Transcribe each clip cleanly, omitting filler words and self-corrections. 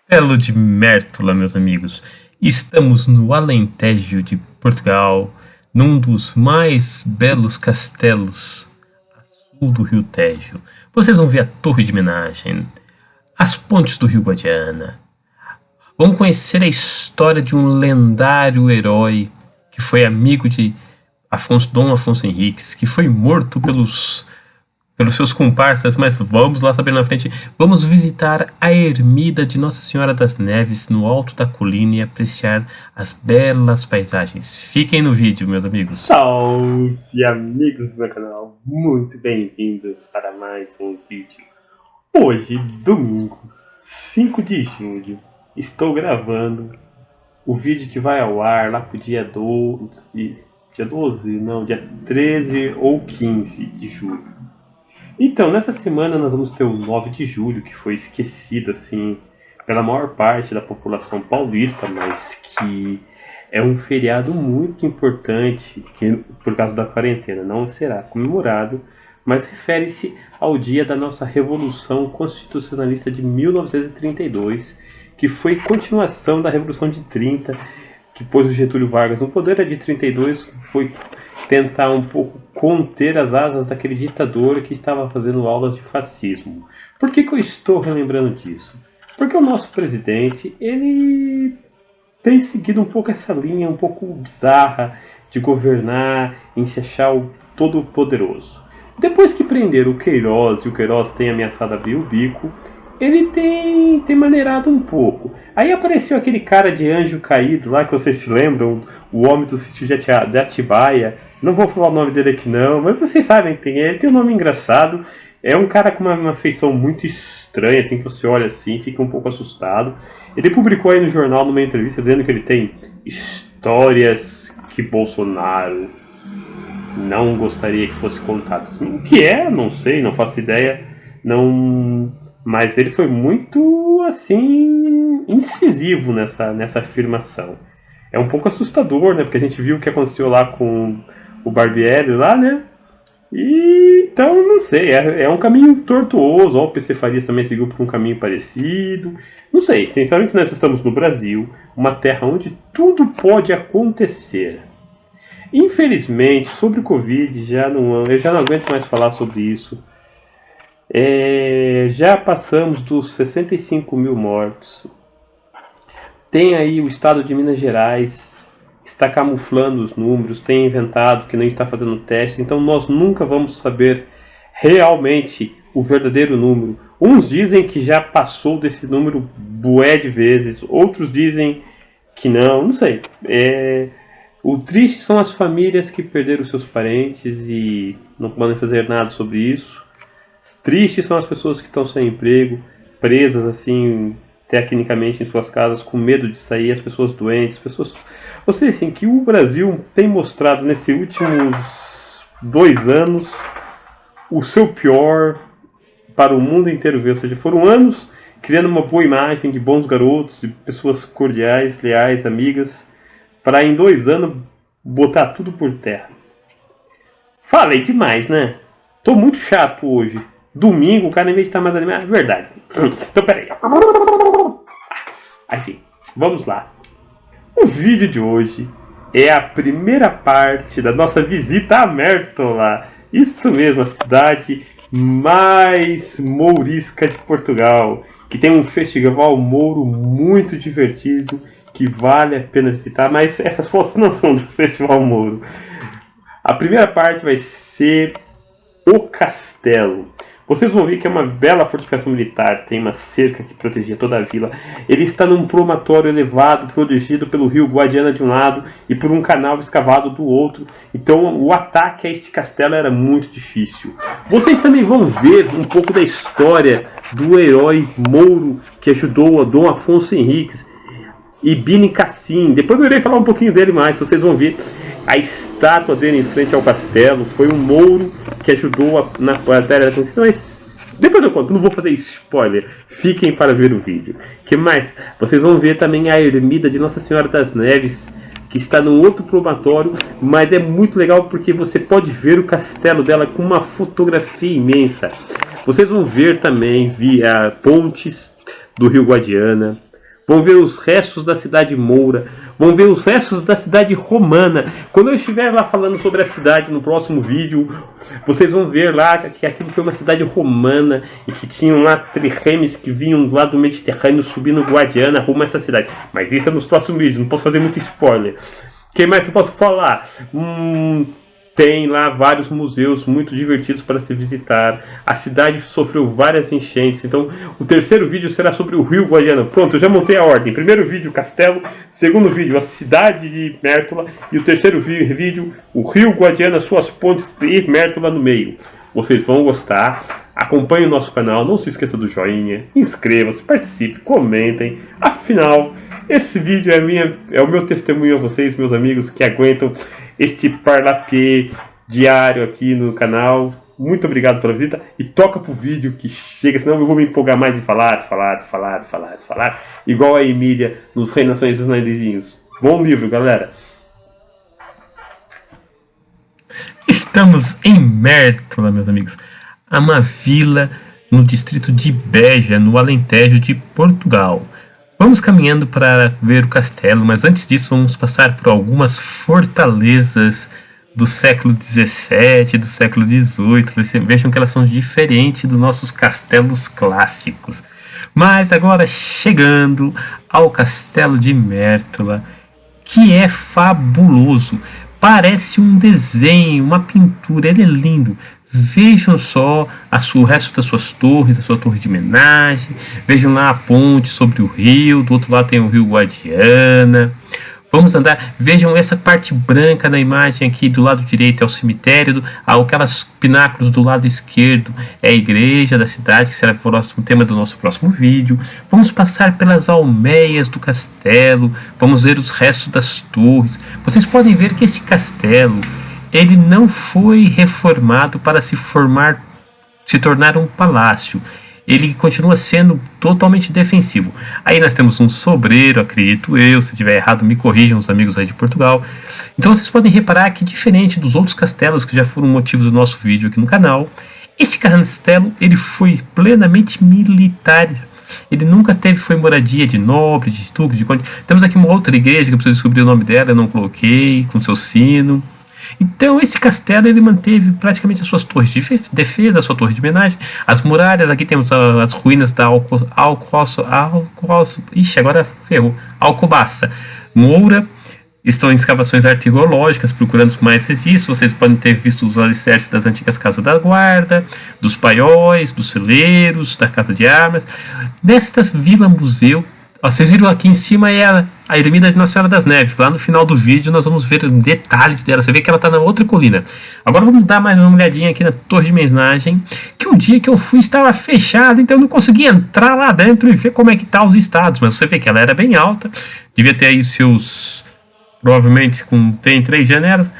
Castelo de Mértola, meus amigos. Estamos no Alentejo de Portugal, num dos mais belos castelos a sul do Rio Tejo. Vocês vão ver a Torre de Menagem, as pontes do Rio Guadiana. Vão conhecer a história de um lendário herói que foi amigo de Dom Afonso Henriques, que foi morto pelos seus comparsas, mas vamos lá saber na frente. Vamos visitar a ermida de Nossa Senhora das Neves no alto da colina e apreciar as belas paisagens. Fiquem no vídeo, meus amigos. Salve, amigos do meu canal, muito bem-vindos para mais um vídeo. Hoje, domingo, 5 de julho, estou gravando o vídeo que vai ao ar lá pro dia 13 ou 15 de julho. Então, nessa semana nós vamos ter o 9 de julho, que foi esquecido assim pela maior parte da população paulista, mas que é um feriado muito importante, que por causa da quarentena não será comemorado, mas refere-se ao dia da nossa Revolução Constitucionalista de 1932, que foi continuação da Revolução de 30, que pôs o Getúlio Vargas no poder. A de 32 foi tentar um pouco conter as asas daquele ditador que estava fazendo aulas de fascismo. Por que eu estou relembrando disso? Porque o nosso presidente, ele tem seguido um pouco essa linha um pouco bizarra de governar, em se achar o todo-poderoso. Depois que prenderam o Queiroz e o Queiroz tem ameaçado abrir o bico, ele tem maneirado um pouco. Aí apareceu aquele cara de anjo caído lá, que vocês se lembram, o homem do sítio de Atibaia. Não vou falar o nome dele aqui não, mas vocês sabem quem é. Ele tem um nome engraçado. É um cara com uma feição muito estranha, assim, que você olha assim, fica um pouco assustado. Ele publicou aí no jornal, numa entrevista, dizendo que ele tem histórias que Bolsonaro não gostaria que fosse contadas. O que é? Não sei, não faço ideia. Mas ele foi muito, assim, incisivo nessa afirmação. É um pouco assustador, né? Porque a gente viu o que aconteceu lá com o Barbieri lá, né? E então, não sei, é um caminho tortuoso. O PC Farias também seguiu por um caminho parecido. Não sei, sinceramente nós estamos no Brasil, uma terra onde tudo pode acontecer. Infelizmente, sobre o Covid, eu já não aguento mais falar sobre isso. Já passamos dos 65 mil mortos. Tem aí o estado de Minas Gerais, está camuflando os números, tem inventado que nem está fazendo testes, então nós nunca vamos saber realmente o verdadeiro número. Uns dizem que já passou desse número bué de vezes, outros dizem que não sei. O triste são as famílias que perderam seus parentes e não podem fazer nada sobre isso. Tristes são as pessoas que estão sem emprego, presas assim, tecnicamente em suas casas, com medo de sair, as pessoas doentes, Ou seja, assim, que o Brasil tem mostrado nesses últimos 2 anos o seu pior para o mundo inteiro ver. Ou seja, foram anos criando uma boa imagem de bons garotos, de pessoas cordiais, leais, amigas, para em 2 anos botar tudo por terra. Falei demais, né? Tô muito chato hoje. Domingo, o cara, em vez de estar mais animado... Verdade. Então, peraí. Assim, vamos lá. O vídeo de hoje é a primeira parte da nossa visita a Mértola. Isso mesmo, a cidade mais mourisca de Portugal, que tem um festival mouro muito divertido, que vale a pena visitar, mas essas fotos não são do Festival Mouro. A primeira parte vai ser o castelo. Vocês vão ver que é uma bela fortificação militar, tem uma cerca que protegia toda a vila. Ele está num promontório elevado, protegido pelo rio Guadiana de um lado e por um canal escavado do outro. Então o ataque a este castelo era muito difícil. Vocês também vão ver um pouco da história do herói mouro que ajudou a Dom Afonso Henriques, Ibn Cassim. Depois eu irei falar um pouquinho dele mais, vocês vão ver. A estátua dele em frente ao castelo foi um mouro que ajudou na batalha da conquista, mas depois eu conto, não vou fazer spoiler. Fiquem para ver o vídeo. Que mais? Vocês vão ver também a ermida de Nossa Senhora das Neves, que está num outro promontório, mas é muito legal porque você pode ver o castelo dela com uma fotografia imensa. Vocês vão ver também via pontes do Rio Guadiana, vão ver os restos da cidade moura, vão ver os restos da cidade romana. Quando eu estiver lá falando sobre a cidade no próximo vídeo, vocês vão ver lá que aquilo foi uma cidade romana e que tinham lá triremes que vinham lá do Mediterrâneo subindo Guadiana rumo a essa cidade. Mas isso é nos próximos vídeos, não posso fazer muito spoiler. O que mais eu posso falar? Tem lá vários museus muito divertidos para se visitar. A cidade sofreu várias enchentes. Então, o terceiro vídeo será sobre o Rio Guadiana. Pronto, eu já montei a ordem. Primeiro vídeo, Castelo. Segundo vídeo, a cidade de Mértola. E o terceiro vídeo, o Rio Guadiana, suas pontes e Mértola no meio. Vocês vão gostar. Acompanhe o nosso canal. Não se esqueça do joinha. Inscreva-se, participe, comentem. Afinal, esse vídeo é o meu testemunho a vocês, meus amigos, que aguentam este parlapié diário aqui no canal. Muito obrigado pela visita e toca pro vídeo que chega, senão eu vou me empolgar mais de falar, igual a Emília nos Reinações dos Narizinhos. Bom livro, galera! Estamos em Mértola, meus amigos. É uma vila no distrito de Beja, no Alentejo de Portugal. Vamos caminhando para ver o castelo, mas antes disso vamos passar por algumas fortalezas do século XVII, do século XVIII. Vejam que elas são diferentes dos nossos castelos clássicos. Mas agora chegando ao castelo de Mértola, que é fabuloso. Parece um desenho, uma pintura, ele é lindo. Vejam só o resto das suas torres, a sua torre de homenagem. Vejam lá a ponte sobre o rio. Do outro lado tem o rio Guadiana. Vamos andar. Vejam essa parte branca na imagem aqui do lado direito é o cemitério. Aquelas pináculos do lado esquerdo é a igreja da cidade, que será o tema do nosso próximo vídeo. Vamos passar pelas almeias do castelo. Vamos ver os restos das torres. Vocês podem ver que esse castelo ele não foi reformado para se tornar um palácio. Ele continua sendo totalmente defensivo. Aí nós temos um sobreiro, acredito eu. Se tiver errado, me corrijam os amigos aí de Portugal. Então vocês podem reparar que, diferente dos outros castelos que já foram motivo do nosso vídeo aqui no canal, este castelo ele foi plenamente militar. Ele nunca foi moradia de nobre, de duque, de conde. Temos aqui uma outra igreja que eu preciso descobrir o nome dela, eu não coloquei, com seu sino. Então esse castelo ele manteve praticamente as suas torres de defesa, a sua torre de homenagem, as muralhas. Aqui temos as ruínas da Alcobaça Moura. Estão em escavações arqueológicas procurando mais registros. Vocês podem ter visto os alicerces das antigas casas da guarda, dos paióis, dos celeiros, da casa de armas. Nesta vila museu, vocês viram aqui em cima é a ermida de Nossa Senhora das Neves. Lá no final do vídeo nós vamos ver detalhes dela. Você vê que ela está na outra colina. Agora vamos dar mais uma olhadinha aqui na torre de homenagem, que o dia que eu fui estava fechada, então eu não consegui entrar lá dentro e ver como é que tá os estados. Mas você vê que ela era bem alta. Devia ter aí seus... Provavelmente tem 3 janelas.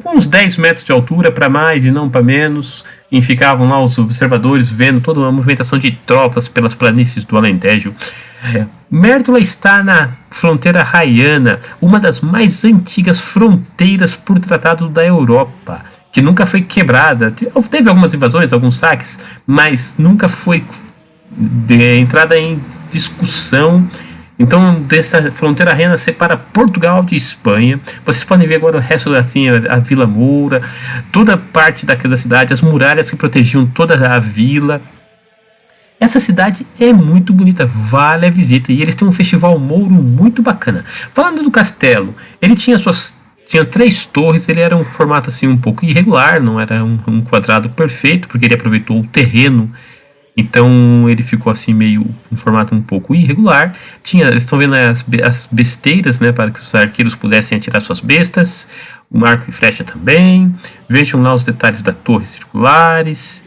Uns 10 metros de altura para mais e não para menos. E ficavam lá os observadores vendo toda uma movimentação de tropas pelas planícies do Alentejo. Mértola está na fronteira raiana, uma das mais antigas fronteiras por tratado da Europa, que nunca foi quebrada. Teve algumas invasões, alguns saques, mas nunca foi entrada em discussão. Então, dessa fronteira raiana separa Portugal de Espanha. Vocês podem ver agora o resto assim, a Vila Moura, toda parte da cidade, as muralhas que protegiam toda a vila. Essa cidade é muito bonita, vale a visita. E eles têm um festival mouro muito bacana. Falando do castelo, ele tinha 3 torres. Ele era um formato assim um pouco irregular, não era um quadrado perfeito, porque ele aproveitou o terreno. Então ele ficou assim meio um formato um pouco irregular. Eles estão vendo as besteiras, né, para que os arqueiros pudessem atirar suas bestas. Um arco e flecha também. Vejam lá os detalhes das torres circulares.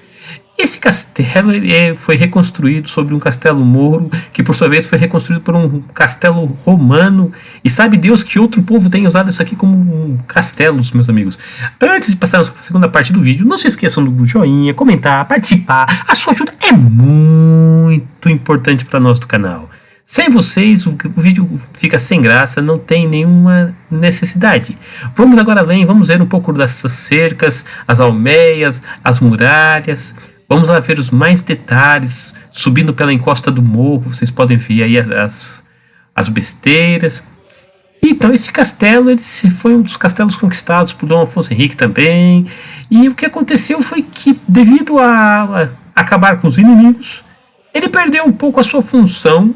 Esse castelo foi reconstruído sobre um castelo mouro, que por sua vez foi reconstruído por um castelo romano. E sabe Deus que outro povo tem usado isso aqui como castelos, meus amigos. Antes de passar a segunda parte do vídeo, não se esqueçam do joinha, comentar, participar. A sua ajuda é muito importante para nós do canal. Sem vocês, o vídeo fica sem graça, não tem nenhuma necessidade. Vamos agora além, vamos ver um pouco dessas cercas, as almeias, as muralhas. Vamos lá ver os mais detalhes, subindo pela encosta do morro. Vocês podem ver aí as besteiras. Então esse castelo ele foi um dos castelos conquistados por Dom Afonso Henrique também. E o que aconteceu foi que, devido a acabar com os inimigos, ele perdeu um pouco a sua função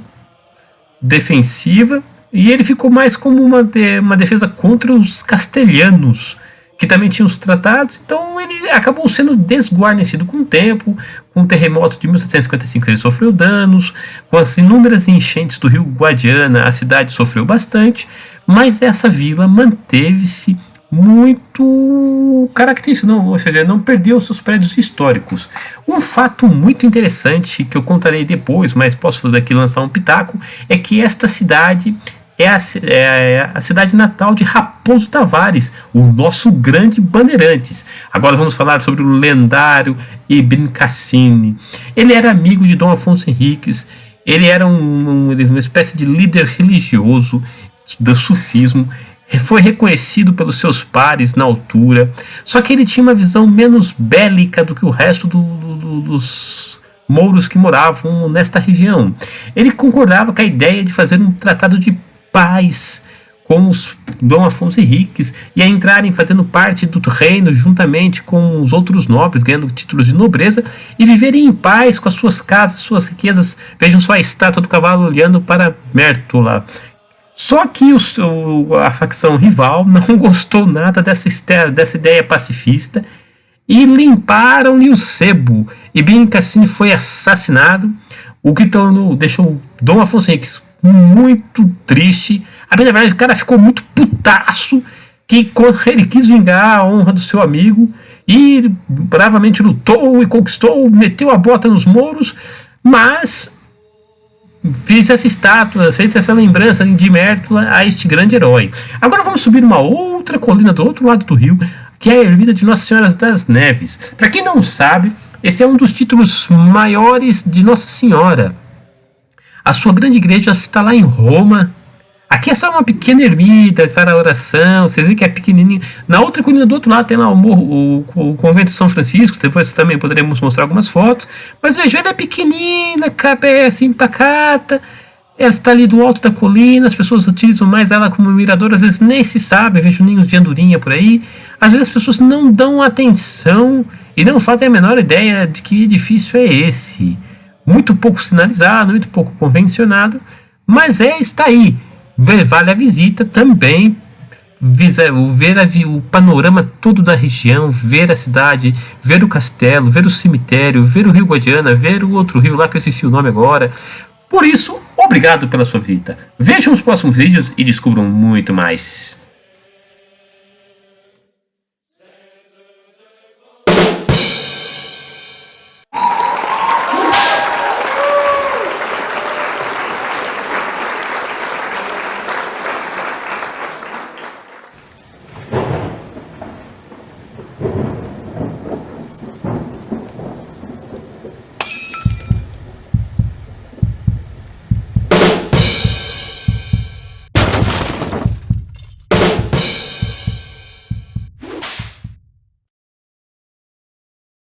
defensiva e ele ficou mais como uma defesa contra os castelhanos, que também tinham os tratados. Então ele acabou sendo desguarnecido com o tempo. Com o terremoto de 1755 ele sofreu danos, com as inúmeras enchentes do rio Guadiana a cidade sofreu bastante, mas essa vila manteve-se muito característica, ou seja, não perdeu seus prédios históricos. Um fato muito interessante que eu contarei depois, mas posso daqui lançar um pitaco, é que esta cidade é a cidade natal de Raposo Tavares, o nosso grande Bandeirantes. Agora vamos falar sobre o lendário Ibn Cassini. Ele era amigo de Dom Afonso Henriques, ele era uma espécie de líder religioso do sufismo, foi reconhecido pelos seus pares na altura, só que ele tinha uma visão menos bélica do que o resto dos mouros que moravam nesta região. Ele concordava com a ideia de fazer um tratado de paz com os Dom Afonso Henriques e a entrarem fazendo parte do reino juntamente com os outros nobres, ganhando títulos de nobreza e viverem em paz com as suas casas, suas riquezas. Vejam só a estátua do cavalo olhando para Mértola. Só que a facção rival não gostou nada dessa ideia pacifista e limparam-lhe o sebo. Ibn Cassini foi assassinado, o que deixou Dom Afonso Henriques muito triste. Na verdade, o cara ficou muito putaço, que quando ele quis vingar a honra do seu amigo e bravamente lutou e conquistou, meteu a bota nos mouros, mas fez essa estátua, fez essa lembrança de Mértola a este grande herói. Agora vamos subir uma outra colina do outro lado do rio, que é a ermida de Nossa Senhora das Neves. Para quem não sabe, esse é um dos títulos maiores de Nossa Senhora. A sua grande igreja está lá em Roma. Aqui é só uma pequena ermida para a oração. Vocês veem que é pequenininho. Na outra colina do outro lado tem lá o convento de São Francisco. Depois também poderemos mostrar algumas fotos. Mas veja, ela é pequenina, assim, pacata. Ela está ali do alto da colina. As pessoas utilizam mais ela como mirador. Às vezes nem se sabe. Vejo ninhos de andorinha por aí. Às vezes as pessoas não dão atenção e não fazem a menor ideia de que edifício é esse. Muito pouco sinalizado, muito pouco convencionado, mas está aí. Vale a visita também, ver o panorama todo da região, ver a cidade, ver o castelo, ver o cemitério, ver o rio Guadiana, ver o outro rio lá que eu esqueci o nome agora. Por isso, obrigado pela sua visita. Vejam os próximos vídeos e descubram muito mais.